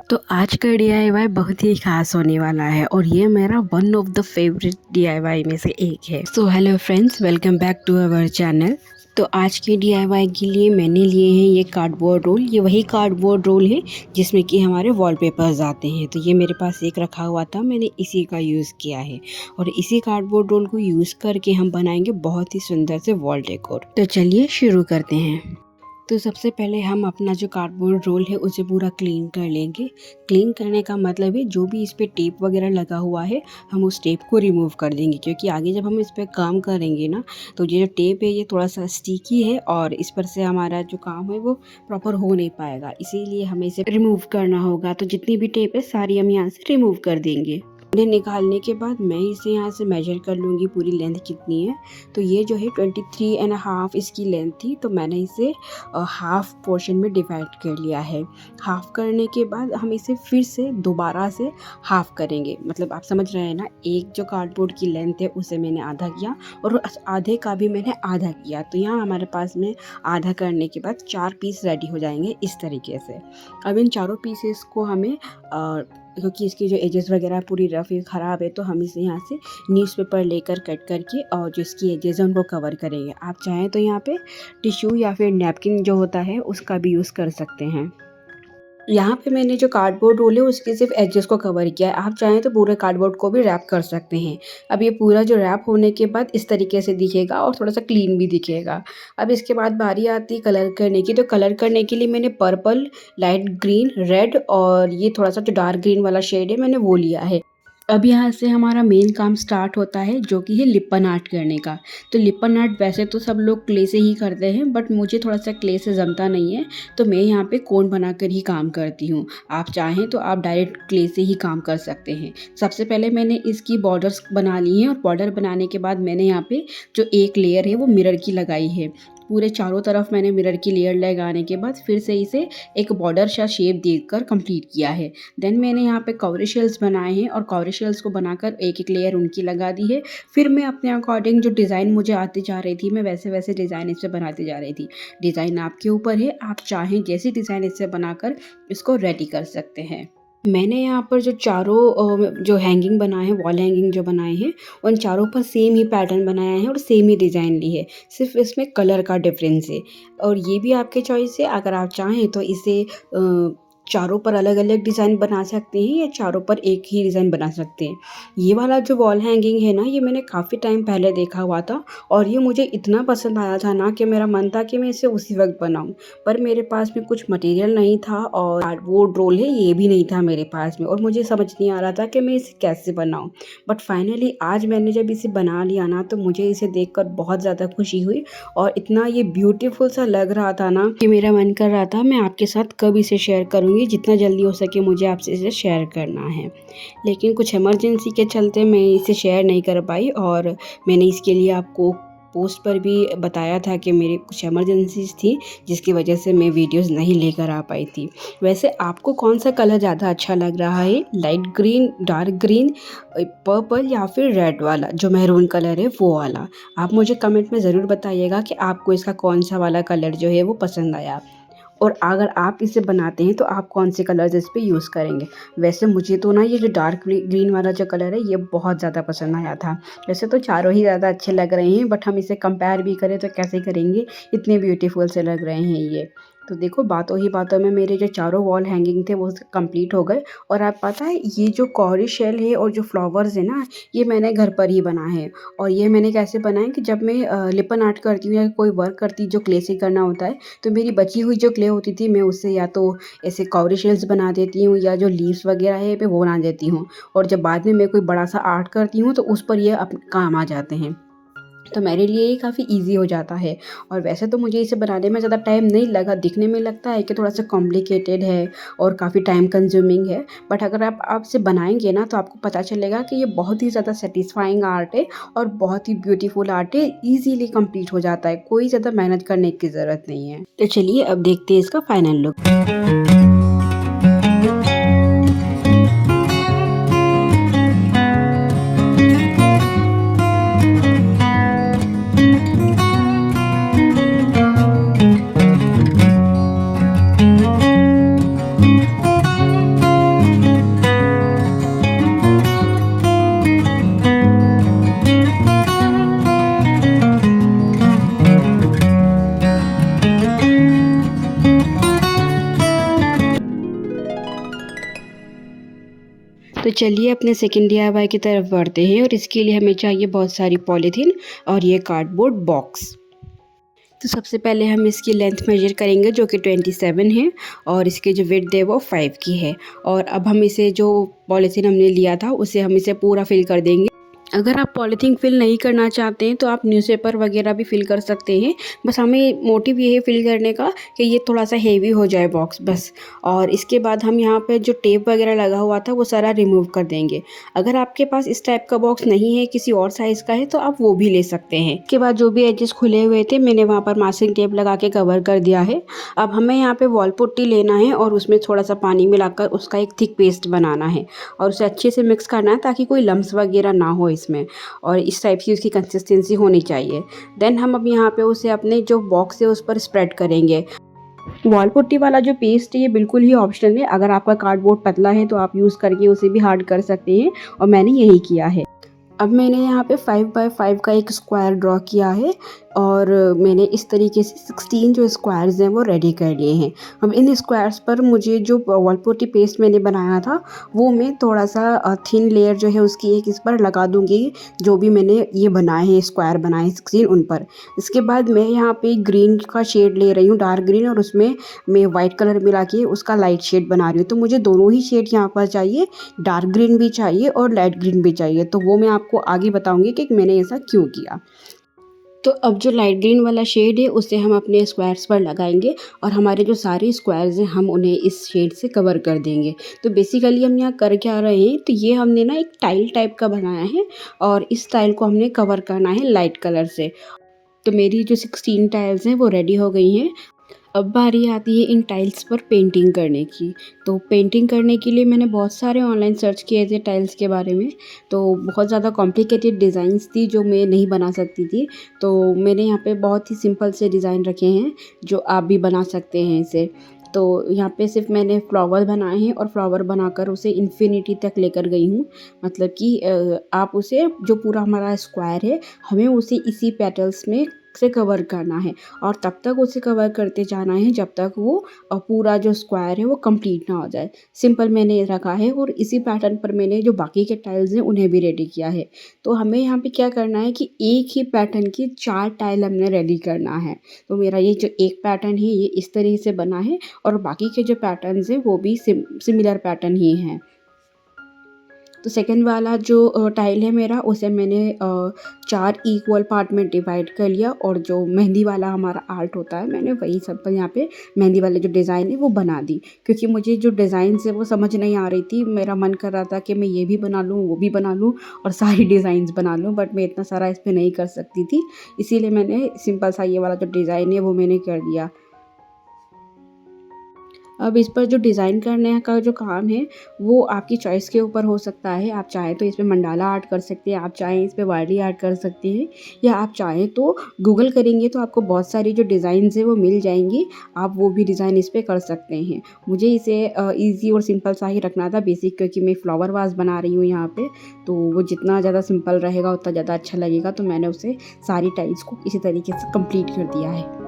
तो आज का डीआईवाई बहुत ही ख़ास होने वाला है और ये मेरा one of the favourite DIY में से एक है। So hello friends, welcome back to our channel. तो आज के डीआईवाई के लिए मैंने लिए हैं ये कार्डबोर्ड रोल। ये वही कार्डबोर्ड रोल है जिसमें कि हमारे वॉलपेपर्स आते हैं। तो ये मेरे पास एक रखा हुआ था, मैंने इसी का यूज़ किया है और इसी कार्डबोर्ड रोल को यूज़ करके हम बनाएंगे बहुत ही सुंदर से वॉल डेकोर। तो चलिए शुरू करते हैं। तो सबसे पहले हम अपना जो कार्डबोर्ड रोल है उसे पूरा क्लीन कर लेंगे। क्लीन करने का मतलब है जो भी इस पे टेप वगैरह लगा हुआ है हम उस टेप को रिमूव कर देंगे, क्योंकि आगे जब हम इस पे काम करेंगे ना तो ये जो टेप है ये थोड़ा सा स्टिकी है और इस पर से हमारा जो काम है वो प्रॉपर हो नहीं पाएगा, इसीलिए हमें इसे रिमूव करना होगा। तो जितनी भी टेप है सारी हम यहाँ से रिमूव कर देंगे। इन्हें निकालने के बाद मैं इसे यहाँ से मेजर कर लूँगी पूरी लेंथ कितनी है। तो ये जो है 23.5 इसकी लेंथ थी, तो मैंने इसे हाफ पोर्शन में डिवाइड कर लिया है। हाफ करने के बाद हम इसे फिर से दोबारा से हाफ करेंगे। मतलब आप समझ रहे हैं ना, एक जो कार्डबोर्ड की लेंथ है उसे मैंने आधा किया और आधे का भी मैंने आधा किया। तो यहाँ हमारे पास में आधा करने के बाद 4 पीस रेडी हो जाएंगे इस तरीके से। अब इन चारों पीसेस को हमें क्योंकि इसकी जो एजेस वगैरह पूरी रफ ख़राब है तो हम इसे यहाँ से न्यूज़पेपर लेकर कट करके और जो इसकी एजेस हैं उनको कवर करेंगे। आप चाहें तो यहाँ पे टिश्यू या फिर नैपकिन जो होता है उसका भी यूज़ कर सकते हैं। यहाँ पे मैंने जो कार्डबोर्ड रोल है उसके सिर्फ एजेस को कवर किया है। आप चाहें तो पूरे कार्डबोर्ड को भी रैप कर सकते हैं। अब ये पूरा जो रैप होने के बाद इस तरीके से दिखेगा और थोड़ा सा क्लीन भी दिखेगा। अब इसके बाद बारी आती है कलर करने की। तो कलर करने के लिए मैंने पर्पल, लाइट ग्रीन, रेड और ये थोड़ा सा जो डार्क ग्रीन वाला शेड है मैंने वो लिया है। अब यहाँ से हमारा मेन काम स्टार्ट होता है जो कि है लिपन आर्ट करने का। तो लिपन आर्ट वैसे तो सब लोग क्ले से ही करते हैं, बट मुझे थोड़ा सा क्ले से जमता नहीं है, तो मैं यहाँ पे कोन बनाकर ही काम करती हूँ। आप चाहें तो आप डायरेक्ट क्ले से ही काम कर सकते हैं। सबसे पहले मैंने इसकी बॉर्डर्स बना ली हैं और बॉर्डर बनाने के बाद मैंने यहाँ पे जो एक लेयर है वो मिरर की लगाई है। पूरे चारों तरफ मैंने मिरर की लेयर लगाने के बाद फिर से इसे एक बॉर्डर सा शेप देकर कंप्लीट किया है। देन मैंने यहाँ पे कवरेज शेल्स बनाए हैं और कवरेज शेल्स को बनाकर एक एक लेयर उनकी लगा दी है। फिर मैं अपने अकॉर्डिंग जो डिज़ाइन मुझे आती जा रही थी मैं वैसे वैसे डिज़ाइन इससे बनाती जा रही थी। डिज़ाइन आपके ऊपर है, आप चाहें जैसी डिज़ाइन इससे बनाकर इसको रेडी कर सकते हैं। मैंने यहाँ पर जो चारों जो हैंगिंग बनाए हैं, वॉल हैंगिंग जो बनाए हैं, उन चारों पर सेम ही पैटर्न बनाया है और सेम ही डिज़ाइन ली है, सिर्फ इसमें कलर का डिफरेंस है। और ये भी आपके चॉइस है, अगर आप चाहें तो इसे चारों पर अलग अलग डिज़ाइन बना सकते हैं या चारों पर एक ही डिज़ाइन बना सकते हैं। ये वाला जो वॉल हैंगिंग है ना, ये मैंने काफ़ी टाइम पहले देखा हुआ था और ये मुझे इतना पसंद आया था ना कि मेरा मन था कि मैं इसे उसी वक्त बनाऊं, पर मेरे पास में कुछ मटेरियल नहीं था और कार्डबोर्ड रोल है ये भी नहीं था मेरे पास में और मुझे समझ नहीं आ रहा था कि मैं इसे कैसे बनाऊँ। बट फाइनली आज मैंने जब इसे बना लिया ना तो मुझे इसे देख कर बहुत ज़्यादा खुशी हुई और इतना ये ब्यूटीफुल सा लग रहा था ना कि मेरा मन कर रहा था मैं आपके साथ कब इसे शेयर करूँगी। जितना जल्दी हो सके मुझे आपसे इसे शेयर करना है, लेकिन कुछ इमरजेंसी के चलते मैं इसे शेयर नहीं कर पाई और मैंने इसके लिए आपको पोस्ट पर भी बताया था कि मेरे कुछ इमरजेंसीज थी जिसकी वजह से मैं वीडियोस नहीं लेकर आ पाई थी। वैसे आपको कौन सा कलर ज़्यादा अच्छा लग रहा है, light green, dark green, purple या फिर रेड वाला जो मैरून कलर है वो वाला? आप मुझे कमेंट में ज़रूर बताइएगा कि आपको इसका कौन सा वाला कलर जो है वो पसंद आया और अगर आप इसे बनाते हैं तो आप कौन से कलर्स इस पे यूज़ करेंगे। वैसे मुझे तो ना ये जो डार्क ग्रीन वाला जो कलर है ये बहुत ज़्यादा पसंद आया था। वैसे तो चारों ही ज़्यादा अच्छे लग रहे हैं, बट हम इसे कंपेयर भी करें तो कैसे करेंगे, इतने ब्यूटीफुल से लग रहे हैं ये। तो देखो बातों ही बातों में मेरे जो चारों वॉल हैंगिंग थे वो कंप्लीट हो गए। और आप पता है ये जो कॉरी शेल है और जो फ्लावर्स है ना ये मैंने घर पर ही बना है। और ये मैंने कैसे बनाया कि जब मैं लिपन आर्ट करती हूँ या कोई वर्क करती जो क्ले से करना होता है तो मेरी बची हुई जो क्ले होती थी मैं उससे या तो ऐसे कॉरी शेल्स बना देती हूँ या जो लीव्स वगैरह है मैं वो बना देती हूँ और जब बाद में मैं कोई बड़ा सा आर्ट करती हूँ तो उस पर ये काम आ जाते हैं। तो मेरे लिए ये काफ़ी इजी हो जाता है। और वैसे तो मुझे इसे बनाने में ज़्यादा टाइम नहीं लगा, दिखने में लगता है कि थोड़ा सा कॉम्प्लिकेटेड है और काफ़ी टाइम कंज्यूमिंग है, बट अगर आप इसे बनाएंगे ना तो आपको पता चलेगा कि ये बहुत ही ज़्यादा सेटिस्फाइंग आर्ट है और बहुत ही ब्यूटीफुल आर्ट है, ईजीली कंप्लीट हो जाता है, कोई ज़्यादा मेहनत करने की ज़रूरत नहीं है। तो चलिए अब देखते हैं इसका फाइनल लुक। चलिए अपने सेकेंड DIY की तरफ बढ़ते हैं और इसके लिए हमें चाहिए बहुत सारी पॉलीथीन और ये कार्डबोर्ड बॉक्स। तो सबसे पहले हम इसकी लेंथ मेजर करेंगे जो कि 27 है और इसकी जो विड्थ है वो 5 की है। और अब हम इसे जो पॉलीथीन हमने लिया था उसे हम इसे पूरा फिल कर देंगे। अगर आप पॉलीथीन फिल नहीं करना चाहते हैं तो आप न्यूज़पेपर वगैरह भी फिल कर सकते हैं। बस हमें मोटिव ये है फिल करने का कि ये थोड़ा सा हेवी हो जाए बॉक्स बस। और इसके बाद हम यहाँ पे जो टेप वगैरह लगा हुआ था वो सारा रिमूव कर देंगे। अगर आपके पास इस टाइप का बॉक्स नहीं है, किसी और साइज़ का है, तो आप वो भी ले सकते हैं। इसके बाद जो भी एजेस खुले हुए थे मैंने वहाँ पर मास्किंग टेप लगा के कवर कर दिया है। अब हमें यहाँ पे वॉल पुट्टी लेना है और उसमें थोड़ा सा पानी मिलाकर उसका एक थिक पेस्ट बनाना है और उसे अच्छे से मिक्स करना है ताकि कोई लम्स वगैरह ना हो इसमें। और इस टाइप की उसकी कंसिस्टेंसी होनी चाहिए। देन हम अब यहाँ पे उसे अपने जो बॉक्स है उस पर स्प्रेड करेंगे। वॉल पुट्टी वाला जो पेस्ट है ये बिल्कुल ही ऑप्शनल है। अगर आपका कार्डबोर्ड पतला है तो आप यूज़ करके उसे भी हार्ड कर सकते हैं और मैंने यही किया है। अब मैंने यहाँ पे 5 बाय 5 का एक स्क्वायर ड्रॉ किया है और मैंने इस तरीके से 16 जो स्क्वायर्स हैं वो रेडी कर लिए हैं। अब इन स्क्वायर्स पर मुझे जो वॉल पुट्टी पेस्ट मैंने बनाया था वो मैं थोड़ा सा थिन लेयर जो है उसकी एक इस पर लगा दूँगी, जो भी मैंने ये बनाए हैं स्क्वायर बनाए 16 उन पर। इसके बाद मैं यहाँ पे ग्रीन का शेड ले रही हूँ, डार्क ग्रीन, और उसमें मैं वाइट कलर मिला के उसका लाइट शेड बना रही हूँ। तो मुझे दोनों ही शेड यहाँ पर चाहिए, डार्क ग्रीन भी चाहिए और लाइट ग्रीन भी चाहिए। तो वो मैं आपको आगे बताऊँगी कि मैंने ऐसा क्यों किया। तो अब जो लाइट ग्रीन वाला शेड है उसे हम अपने स्क्वायर्स पर लगाएंगे और हमारे जो सारे स्क्वायर्स हैं हम उन्हें इस शेड से कवर कर देंगे। तो बेसिकली हम यहाँ कर क्या रहे हैं, तो ये हमने ना एक टाइल टाइप का बनाया है और इस टाइल को हमने कवर करना है लाइट कलर से। तो मेरी जो 16 टाइल्स हैं वो रेडी हो गई हैं। अब बारी आती है इन टाइल्स पर पेंटिंग करने की। तो पेंटिंग करने के लिए मैंने बहुत सारे ऑनलाइन सर्च किए थे टाइल्स के बारे में। तो बहुत ज़्यादा कॉम्प्लिकेटेड डिज़ाइंस थी जो मैं नहीं बना सकती थी। तो मैंने यहाँ पे बहुत ही सिंपल से डिज़ाइन रखे हैं जो आप भी बना सकते हैं इसे। तो यहाँ पे सिर्फ मैंने फ्लावर बनाए हैं और फ्लावर बनाकर उसे इन्फिनिटी तक लेकर गई हूँ। मतलब कि आप उसे जो पूरा हमारा स्क्वायर है हमें उसे इसी पेटल्स में से कवर करना है और तब तक उसे कवर करते जाना है जब तक वो पूरा जो स्क्वायर है वो कंप्लीट ना हो जाए। सिंपल मैंने रखा है और इसी पैटर्न पर मैंने जो बाकी के टाइल्स हैं उन्हें भी रेडी किया है। तो हमें यहाँ पे क्या करना है कि एक ही पैटर्न की 4 टाइल हमने रेडी करना है। तो मेरा ये जो एक पैटर्न है ये इस तरीके से बना है और बाकी के जो पैटर्न्स हैं वो भी सिमिलर पैटर्न ही हैं। तो सेकंड वाला जो टाइल है मेरा उसे मैंने 4 इक्वल पार्ट में डिवाइड कर लिया और जो मेहंदी वाला हमारा आर्ट होता है मैंने वही सिंपल यहाँ पे मेहंदी वाले जो डिज़ाइन है वो बना दी। क्योंकि मुझे जो डिज़ाइन है वो समझ नहीं आ रही थी, मेरा मन कर रहा था कि मैं ये भी बना लूँ वो भी बना लूँ और सारी डिज़ाइंस बना लूँ, बट मैं इतना सारा इस पर नहीं कर सकती थी। इसीलिए मैंने सिंपल सा ये वाला जो डिज़ाइन है वो मैंने कर दिया। अब इस पर जो डिज़ाइन करने का जो काम है वो आपकी चॉइस के ऊपर हो सकता है। आप चाहें तो इस पे मंडाला आर्ट कर सकते हैं, आप चाहें इस पे वारली आर्ट कर सकते हैं, या आप चाहें तो गूगल करेंगे तो आपको बहुत सारी जो डिज़ाइंस है वो मिल जाएंगी। आप वो भी डिज़ाइन इस पे कर सकते हैं। मुझे इसे ईजी और सिंपल सा ही रखना था बेसिक, क्योंकि मैं फ्लावर वास बना रही हूँ यहाँ पे। तो वो जितना ज़्यादा सिंपल रहेगा उतना ज़्यादा अच्छा लगेगा। तो मैंने उसे सारी टाइल्स को इसी तरीके से कंप्लीट कर दिया है।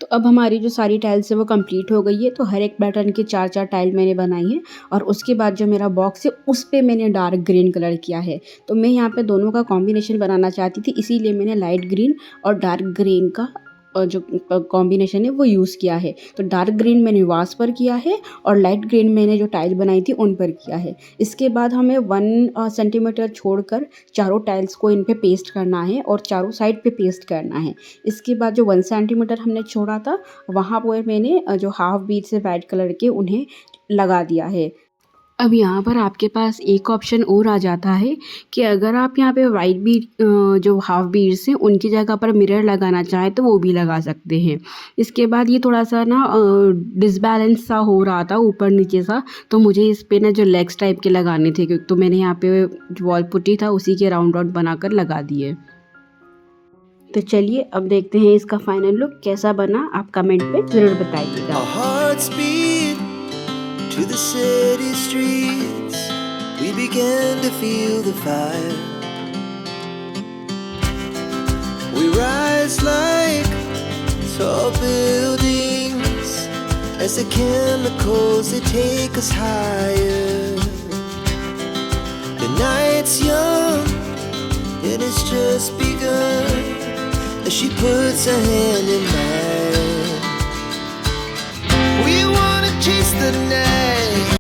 तो अब हमारी जो सारी टाइल्स है वो कंप्लीट हो गई है। तो हर एक पैटर्न की 4-4 टाइल मैंने बनाई है और उसके बाद जो मेरा बॉक्स है उस पे मैंने डार्क ग्रीन कलर किया है। तो मैं यहाँ पे दोनों का कॉम्बिनेशन बनाना चाहती थी, इसीलिए मैंने लाइट ग्रीन और डार्क ग्रीन का जो कॉम्बिनेशन है वो यूज़ किया है। तो डार्क ग्रीन मैंने वास पर किया है और लाइट ग्रीन मैंने जो टाइल बनाई थी उन पर किया है। इसके बाद हमें 1 सेंटीमीटर छोड़कर चारों टाइल्स को इन पे पेस्ट करना है और चारों साइड पे पेस्ट करना है। इसके बाद जो 1 सेंटीमीटर हमने छोड़ा था वहाँ पर मैंने जो हाफ बीट से वाइट कलर के उन्हें लगा दिया है। अब यहाँ पर आपके पास एक ऑप्शन और आ जाता है कि अगर आप यहाँ पे वाइट बीड जो हाफ बीड्स हैं उनकी जगह पर मिरर लगाना चाहें तो वो भी लगा सकते हैं। इसके बाद ये थोड़ा सा ना डिसबैलेंस सा हो रहा था ऊपर नीचे सा, तो मुझे इस पे ना जो लेग्स टाइप के लगाने थे क्योंकि तो मैंने यहाँ पे जो वॉल पुट्टी था उसी के राउंड राउंड बनाकर लगा दिए। तो चलिए अब देखते हैं इसका फाइनल लुक कैसा बना, आप कमेंट पे ज़रूर बताइएगा। To the city streets, we began to feel the fire. We rise like tall buildings as the chemicals they take us higher. The night's young and it's just begun as she puts her hand in mine. We wanna chase the night.